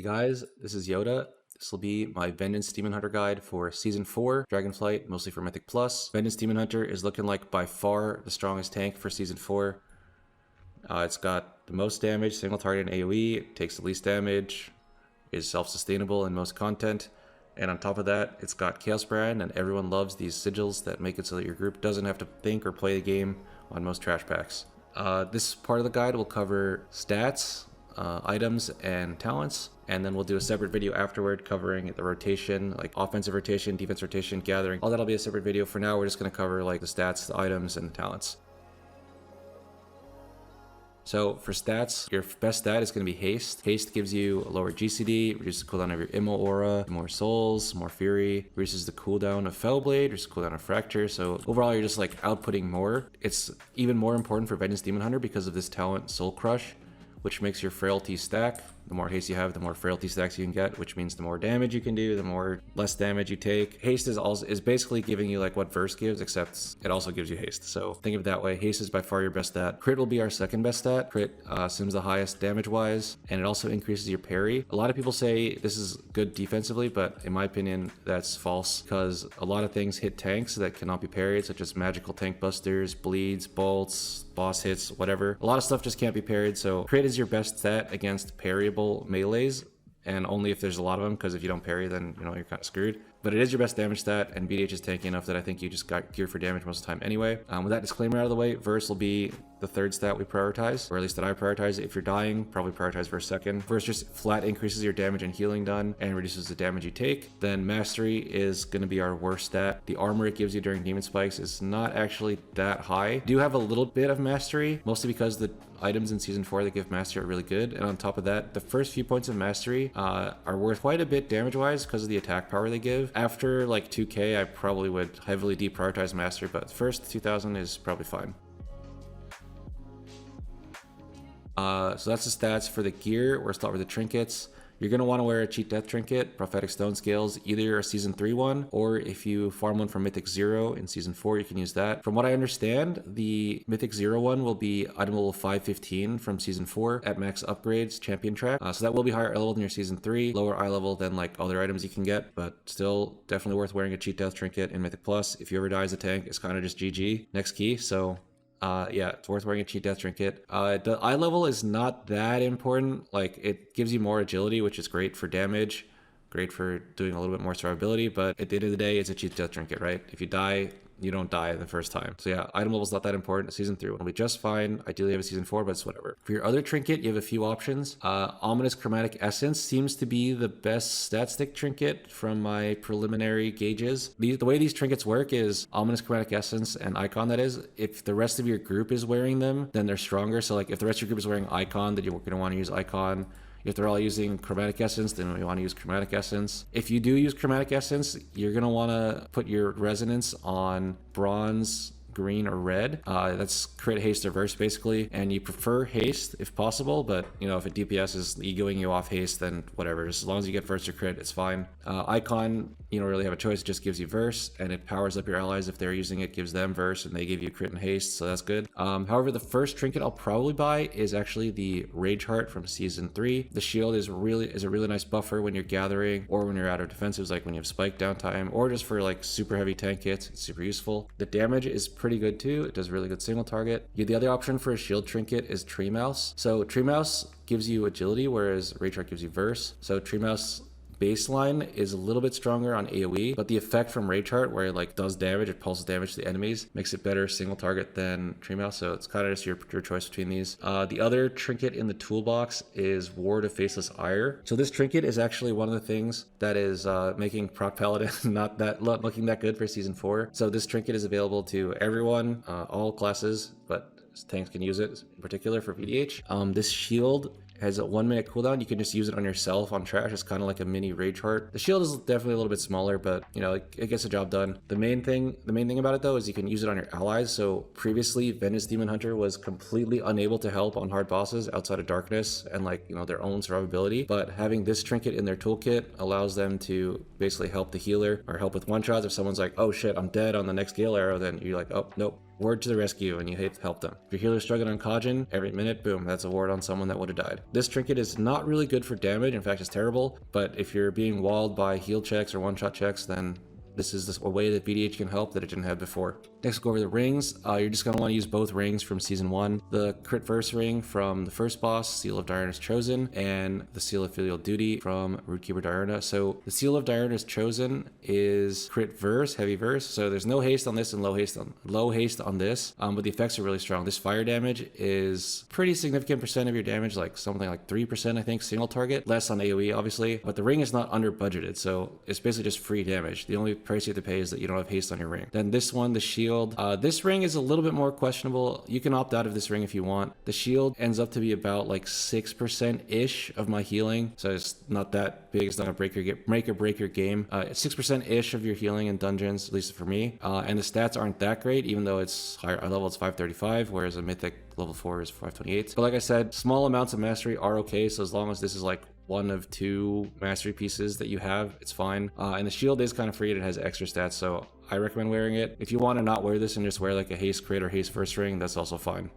guys, this is Yoda. This will be my Vengeance Demon Hunter guide for Season 4, Dragonflight, mostly for Mythic Plus. Vengeance Demon Hunter is looking like by far the strongest tank for Season 4. It's got the most damage, single target in AoE, it takes the least damage, is self-sustainable in most content, and on top of that, it's got Chaos Brand, and everyone loves these sigils that make it so that your group doesn't have to think or play the game on most trash packs. This part of the guide will cover stats, items, and talents, and then we'll do a separate video afterward covering the rotation, like offensive rotation, defense rotation, gathering. All that'll be a separate video. For now, we're just going to cover like the stats, the items, and the talents. So for stats, your best stat is going to be haste. Haste gives you a lower GCD, reduces the cooldown of your Immo aura, more souls, more fury, reduces the cooldown of Fellblade, reduces the cooldown of fracture. So overall, you're just like outputting more. It's even more important for Vengeance Demon Hunter because of this talent Soul Crush, which makes your frailty stack. The more haste you have, the more frailty stacks you can get, which means the more damage you can do, the more less damage you take. Haste is basically giving you like what Verse gives, except it also gives you haste. So think of it that way. Haste is by far your best stat. Crit will be our second best stat. Crit assumes the highest damage wise, and it also increases your parry. A lot of people say this is good defensively, but in my opinion, that's false because a lot of things hit tanks that cannot be parried, such as magical tank busters, bleeds, bolts, boss hits, whatever. A lot of stuff just can't be parried. So crit is your best stat against parryable melees, and only if there's a lot of them, because if you don't parry, then you're kind of screwed. But it is your best damage stat, and VDH is tanky enough that I think you just got gear for damage most of the time anyway. With that disclaimer out of the way, Verse will be the third stat we prioritize, or at least that I prioritize. If you're dying, probably prioritize Verse second. Verse just flat increases your damage and healing done and reduces the damage you take. Then Mastery is going to be our worst stat. The armor it gives you during Demon Spikes is not actually that high. You do have a little bit of Mastery, mostly because the items in Season 4 that give Mastery are really good. And on top of that, the first few points of Mastery are worth quite a bit damage-wise because of the attack power they give. After like 2k, I probably would heavily deprioritize Mastery, but first 2000 is probably fine. So that's the stats for the gear. We'll start with the trinkets. You're going to want to wear a Cheat Death Trinket, Prophetic Stonescales, either a Season 3 one, or if you farm one from Mythic 0 in Season 4, you can use that. From what I understand, the Mythic 0 one will be item level 515 from Season 4 at max upgrades, champion track. So that will be higher level than your Season 3, lower eye level than like other items you can get, but still definitely worth wearing a Cheat Death Trinket in Mythic Plus. If you ever die as a tank, it's kind of just GG. Next key, so yeah, it's worth wearing a Cheat Death Trinket. The eye level is not that important. Like, it gives you more agility, which is great for damage, great for doing a little bit more survivability, but at the end of the day, it's a Cheat Death Trinket, right? If you die, you don't die the first time. So yeah, item level's not that important. Season 3 will be just fine. Ideally, you have a Season 4, but it's whatever. For your other trinket, you have a few options. Ominous Chromatic Essence seems to be the best stat stick trinket from my preliminary gauges. The way these trinkets work is Ominous Chromatic Essence and Icon, that is. If the rest of your group is wearing them, then they're stronger. So like if the rest of your group is wearing Icon, then you're going to want to use Icon. If they're all using Chromatic Essence, then you want to use Chromatic Essence. If you do use Chromatic Essence, you're going to want to put your resonance on bronze, green, or red. That's crit, haste, or verse basically, and you prefer haste if possible, but if a DPS is egoing you off haste, then whatever, just as long as you get verse or crit, it's fine. Icon, you don't really have a choice, it just gives you verse, and it powers up your allies. If they're using it, gives them verse, and they give you crit and haste, so that's good. However, the first trinket I'll probably buy is actually the Rage Heart from Season 3. The shield is a really nice buffer when you're gathering, or when you're out of defensives, like when you have spike downtime, or just for like super heavy tank hits. It's super useful. The damage is pretty good too. It does really good single target. The other option for a shield trinket is Tree Mouse. So Tree Mouse gives you agility, whereas Rage Heart gives you verse. So Tree Mouse baseline is a little bit stronger on AoE, but the effect from Rage Heart, where it like does damage, it pulses damage to the enemies, makes it better single target than Tree Mouse. So it's kind of just your choice between these. The other trinket in the toolbox is Ward of Faceless Ire. So this trinket is actually one of the things that is making Proc Paladin not looking that good for Season 4. So this trinket is available to everyone, all classes, but tanks can use it in particular for VDH. This shield has a 1 minute cooldown. You can just use it on yourself on trash. It's kind of like a mini Rage Heart. The shield is definitely a little bit smaller, but it gets the job done. The main thing about it though is you can use it on your allies. So previously, Vengeance Demon Hunter was completely unable to help on hard bosses outside of darkness and their own survivability. But having this trinket in their toolkit allows them to basically help the healer or help with one shots. If someone's like, oh shit, I'm dead on the next Gale Arrow, then you're like, oh nope, Ward to the rescue, and you help them. If your healer's struggling on Kajin, every minute, boom, that's a ward on someone that would have died. This trinket is not really good for damage, in fact it's terrible, but if you're being walled by heal checks or one-shot checks, then this is a way that VDH can help that it didn't have before. Next, we'll go over the rings. You're just going to want to use both rings from Season 1. The Crit Verse ring from the first boss, Seal of Diurna's Chosen, and the Seal of Filial Duty from Rootkeeper Diurna. So the Seal of Diurna's Chosen is Crit Verse, Heavy Verse. So there's no haste on this and low haste on this, but the effects are really strong. This fire damage is pretty significant percent of your damage, like something like 3%, I think, single target. Less on AoE, obviously, but the ring is not under budgeted, so it's basically just free damage. The only price you have to pay is that you don't have haste on your ring. Then this one, the shield. This ring is a little bit more questionable. You can opt out of this ring if you want. The shield ends up to be about like 6%-ish of my healing, so it's not that big. It's not a make or break your game. 6%-ish of your healing in dungeons, at least for me. And the stats aren't that great, even though it's higher level, it's 535, whereas a mythic level 4 is 528. But like I said, small amounts of mastery are okay, so as long as this is like one of 2 mastery pieces that you have, it's fine. And the shield is kind of free, and it has extra stats, so I recommend wearing it. If you want to not wear this and just wear like a haste crit or haste first ring, that's also fine.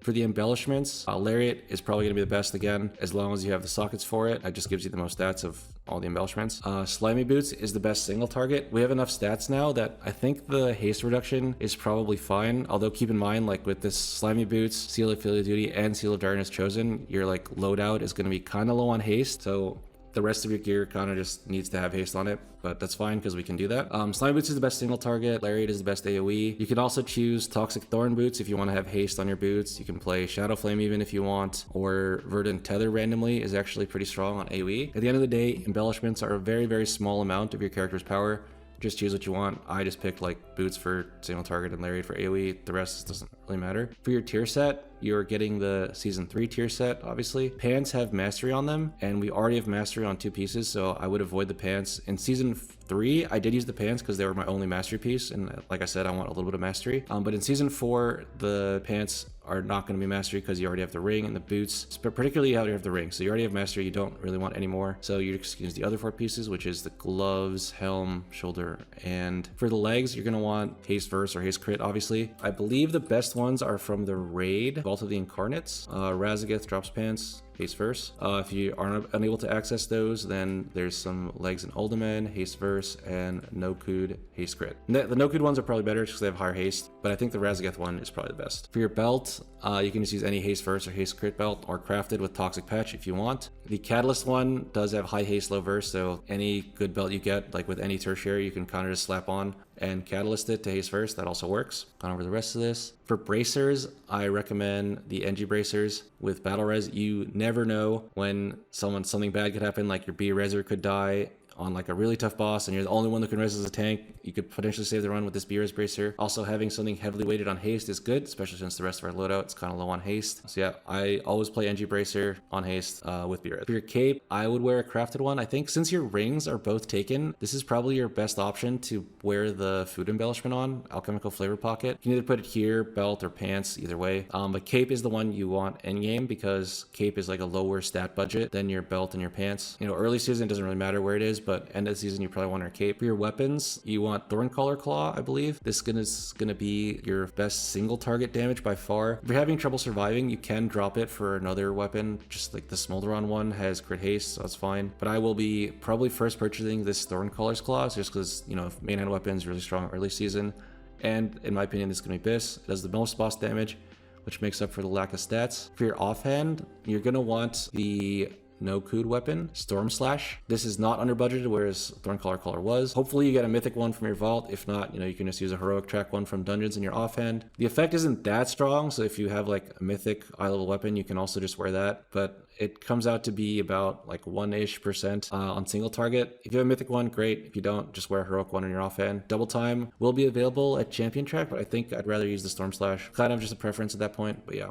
For the embellishments, Lariat is probably going to be the best again, as long as you have the sockets for it. It just gives you the most stats of all the embellishments. Slimy Boots is the best single target. We have enough stats now that I think the haste reduction is probably fine, although keep in mind, like with this Slimy Boots, Seal of Filial Duty, and Seal of Diurna's Chosen, your like loadout is going to be kind of low on haste, so the rest of your gear kind of just needs to have haste on it, but that's fine because we can do that. Slime Boots is the best single target. Lariat is the best AoE. You can also choose Toxic Thorn Boots if you want to have haste on your boots. You can play Shadow Flame even if you want, or Verdant Tether randomly is actually pretty strong on AoE. At the end of the day, embellishments are a very, very small amount of your character's power. Just choose what you want. I just picked like boots for single target and Lariat for AoE. The rest doesn't really matter. For your tier set, you're getting the Season 3 tier set, obviously. Pants have mastery on them, and we already have mastery on 2 pieces, so I would avoid the pants. In Season 3, I did use the pants because they were my only mastery piece, and like I said, I want a little bit of mastery. But in Season 4, the pants are not going to be mastery because you already have the ring and the boots, but particularly you already have the ring, so you already have mastery. You don't really want any more, so you just use the other 4 pieces, which is the gloves, helm, shoulder, and for the legs, you're going to want haste verse or haste crit, obviously. I believe the best ones are from the raid, Vault of the Incarnates. Razageth drops pants, haste verse. If you are unable to access those, then there's some legs in Uldaman, haste verse, and No-Kud, haste crit. The No-Kud ones are probably better because they have higher haste, but I think the Razageth one is probably the best. For your belt, you can just use any haste verse or haste crit belt, or crafted with Toxic Patch if you want. The Catalyst one does have high haste, low verse, so any good belt you get, like with any tertiary, you can kind of just slap on and catalyst it to haste verse. That also works. Gone over the rest of this. For bracers, I recommend the NG bracers with battle res. You never know when something bad could happen, like your B reser could die on like a really tough boss and you're the only one that can res as a tank. You could potentially save the run with this B-res bracer. Also, having something heavily weighted on haste is good, especially since the rest of our loadout is kind of low on haste. So yeah, I always play NG bracer on haste with B-res. For your cape, I would wear a crafted one. I think since your rings are both taken, this is probably your best option to wear the food embellishment on, alchemical flavor pocket. You can either put it here, belt, or pants, either way. But cape is the one you want end game because cape is like a lower stat budget than your belt and your pants. You know, early season, it doesn't really matter where it is, but end of the season, you probably want our cape. For your weapons, you want Thorncaller Claw, I believe. This is gonna be your best single target damage by far. If you're having trouble surviving, you can drop it for another weapon, just like the Smolderon one has crit haste, so that's fine. But I will be probably first purchasing this Thorncaller's Claw, just because, you know, main hand weapon is really strong early season. And in my opinion, this is gonna be Biss. It does the most boss damage, which makes up for the lack of stats. For your offhand, you're gonna want the No-Kud weapon, Storm Slash. This is not under budgeted, whereas Thorncaller Collar was. Hopefully you get a mythic one from your vault. If not, you know, you can just use a heroic track one from dungeons in your offhand. The effect isn't that strong, so if you have like a mythic eye level weapon, you can also just wear that, but it comes out to be about like 1-ish% on single target. If you have a mythic one, great. If you don't, just wear a heroic one in your offhand. Double time will be available at champion track, but I think I'd rather use the Storm Slash. Kind of just a preference at that point, but yeah.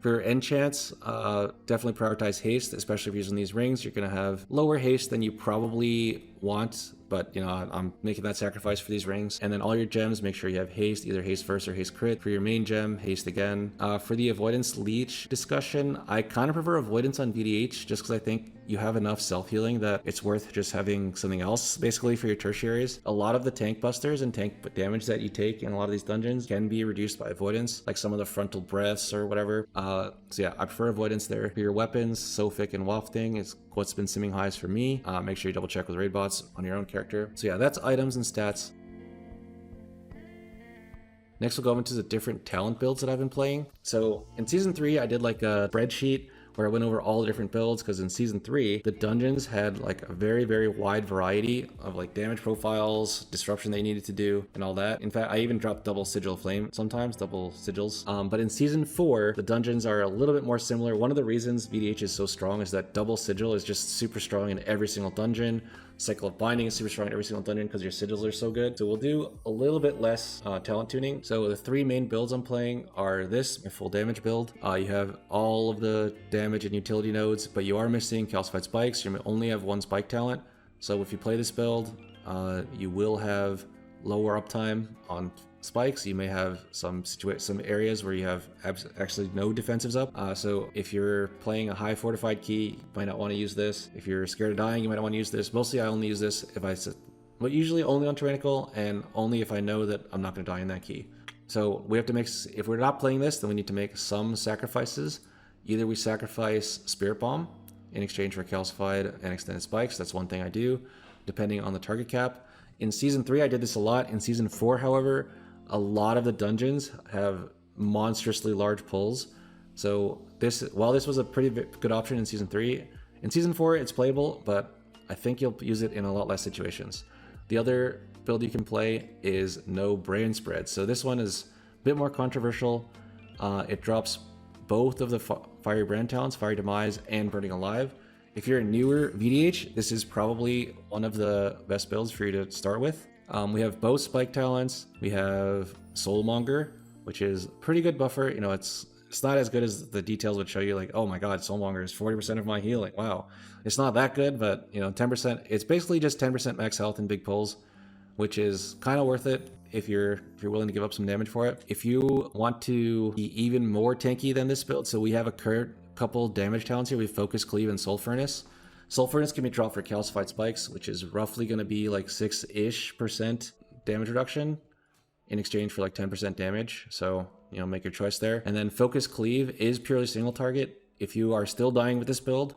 For enchants, definitely prioritize haste, especially if you're using these rings. You're going to have lower haste than you probably want but you know, I'm making that sacrifice for these rings. And then all your gems, make sure you have haste, either haste first or haste crit. For your main gem, haste again. For the avoidance leech discussion, I kind of prefer avoidance on VDH just because I think you have enough self-healing that it's worth just having something else basically for your tertiaries. A lot of the tank busters and tank damage that you take in a lot of these dungeons can be reduced by avoidance, like some of the frontal breaths or whatever. So yeah, I prefer avoidance there. For your weapons, Sophic and Wafting is what's been simming highs for me. Make sure you double check with raid bots on your own character. So yeah, that's items and stats. Next, we'll go into the different talent builds that I've been playing. So in Season 3, I did like a spreadsheet where I went over all the different builds, because in Season 3, the dungeons had like a very, very wide variety of like damage profiles, disruption they needed to do, and all that. In fact, I even dropped double sigil flame sometimes, double sigils. But in Season 4, the dungeons are a little bit more similar. One of the reasons VDH is so strong is that double sigil is just super strong in every single dungeon. Cycle of Binding is super strong in every single dungeon because your sigils are so good. So we'll do a little bit less talent tuning. So the 3 main builds I'm playing are this, my full damage build. You have all of the damage and utility nodes, but you are missing calcified spikes. You only have 1 spike talent. So if you play this build, you will have lower uptime on spikes. You may have some areas where you have actually no defensives up. So if you're playing a high fortified key, you might not want to use this. If you're scared of dying, you might not want to use this. Mostly I only use this but usually only on tyrannical, and only if I know that I'm not going to die in that key. So we have to if we're not playing this, then we need to make some sacrifices. Either we sacrifice Spirit Bomb in exchange for calcified and extended spikes. That's one thing I do, depending on the target cap. In Season 3, I did this a lot. In Season 4, however, a lot of the dungeons have monstrously large pulls. So while this was a pretty good option in Season 3, in Season 4 it's playable, but I think you'll use it in a lot less situations. The other build you can play is no brain spread. So this one is a bit more controversial. It drops both of the Fiery Brand talents, Fiery Demise and Burning Alive. If you're a newer VDH, this is probably one of the best builds for you to start with. We have both spike talents. We have Soulmonger, which is a pretty good buffer. You know, it's not as good as the details would show you, like, oh my god, Soulmonger is 40% of my healing. Wow. It's not that good, but you know, 10%, it's basically just 10% max health in big pulls, which is kind of worth it if you're willing to give up some damage for it. If you want to be even more tanky than this build, so we have a couple damage talents here. We have Focus, Cleave, and Soul Furnace. Soul Furnace can be dropped for calcified spikes, which is roughly going to be like 6-ish% damage reduction in exchange for like 10% damage. So, you know, make your choice there. And then Focus Cleave is purely single target. If you are still dying with this build,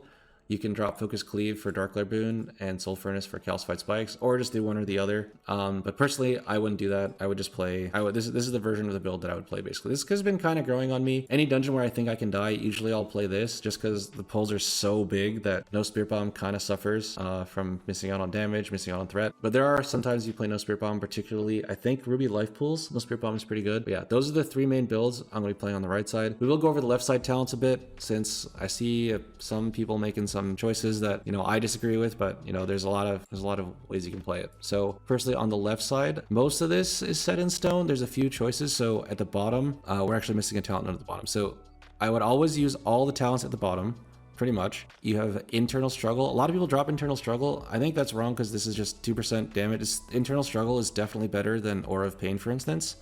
you can drop Focus Cleave for Dark Lair Boon and Soul Furnace for calcified spikes, or just do one or the other. But personally, I wouldn't do that. I would just play. This is the version of the build that I would play basically. This has been kind of growing on me. Any dungeon where I think I can die, usually I'll play this, just because the pulls are so big that no Spirit Bomb kind of suffers from missing out on damage, missing out on threat. But there are sometimes you play no Spirit Bomb, particularly I think Ruby Life Pools. No Spirit Bomb is pretty good. But yeah, those are the 3 main builds I'm going to be playing on the right side. We will go over the left side talents a bit, since I see some people making some choices that, you know, I disagree with, but you know, there's a lot of ways you can play it. So firstly, on the left side, most of this is set in stone. There's a few choices. So at the bottom, we're actually missing a talent node at the bottom. So I would always use all the talents at the bottom, pretty much. You have Internal Struggle. A lot of people drop Internal Struggle. I think that's wrong because this is just 2% damage. Internal Struggle is definitely better than Aura of Pain, for instance.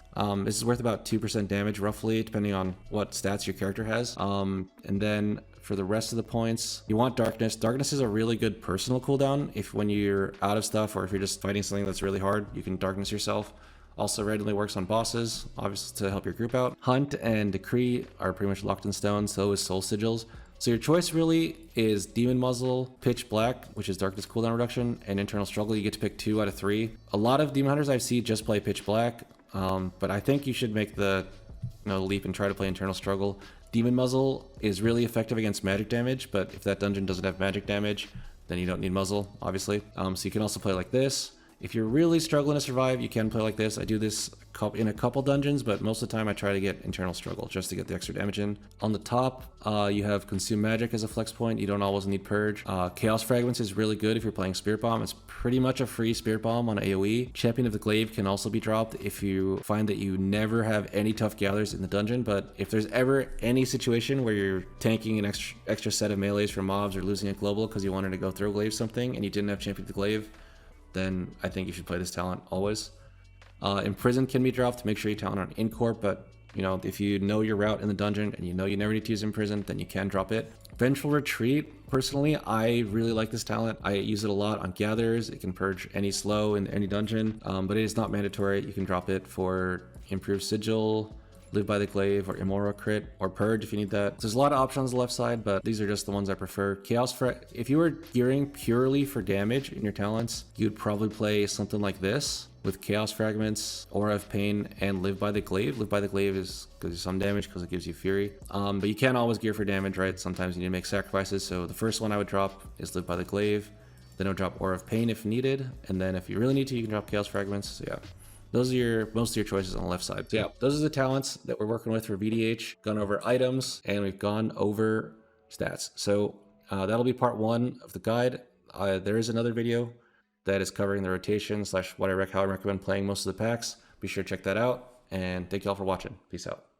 This is worth about 2% damage roughly, depending on what stats your character has. And then for the rest of the points, you want Darkness. Darkness is a really good personal cooldown. When you're out of stuff, or if you're just fighting something that's really hard, you can Darkness yourself. Also randomly works on bosses, obviously to help your group out. Hunt and Decree are pretty much locked in stone, so is Soul Sigils. So your choice really is Demon Muzzle, Pitch Black, which is Darkness cooldown reduction, and Internal Struggle. You get to pick 2 out of 3. A lot of Demon Hunters I've seen just play Pitch Black, but I think you should make the leap and try to play Internal Struggle. Demon Muzzle is really effective against magic damage, but if that dungeon doesn't have magic damage, then you don't need Muzzle, obviously. So you can also play like this. If you're really struggling to survive, you can play like this. I do this in a couple dungeons, but most of the time I try to get Internal Struggle just to get the extra damage in. On the top, you have Consume Magic as a flex point. You don't always need Purge. Chaos Fragments is really good if you're playing Spirit Bomb. It's pretty much a free Spirit Bomb on AoE. Champion of the Glaive can also be dropped if you find that you never have any tough gatherers in the dungeon, but if there's ever any situation where you're tanking an extra set of melees for mobs or losing a global because you wanted to go throw glaive something and you didn't have Champion of the Glaive, then I think you should play this talent always. Imprison can be dropped. Make sure you talent on Incorp, but you know, if you know your route in the dungeon and you know you never need to use Imprison, then you can drop it. Vengeful Retreat, personally, I really like this talent. I use it a lot on Gatherers. It can purge any slow in any dungeon, but it is not mandatory. You can drop it for Improved Sigil, Live by the Glaive, or Immoral Crit, or Purge if you need that. There's a lot of options on the left side, but these are just the ones I prefer. If you were gearing purely for damage in your talents, you'd probably play something like this with Chaos Fragments, Aura of Pain, and Live by the Glaive. Live by the Glaive gives you some damage because it gives you Fury. But you can't always gear for damage, right? Sometimes you need to make sacrifices. So the first one I would drop is Live by the Glaive. Then I'll drop Aura of Pain if needed. And then if you really need to, you can drop Chaos Fragments. So yeah. Those are most of your choices on the left side. So yeah, those are the talents that we're working with for VDH. Gone over items, and we've gone over stats. So that'll be part 1 of the guide. There is another video that is covering the rotation / how I recommend playing most of the packs. Be sure to check that out, and thank you all for watching. Peace out.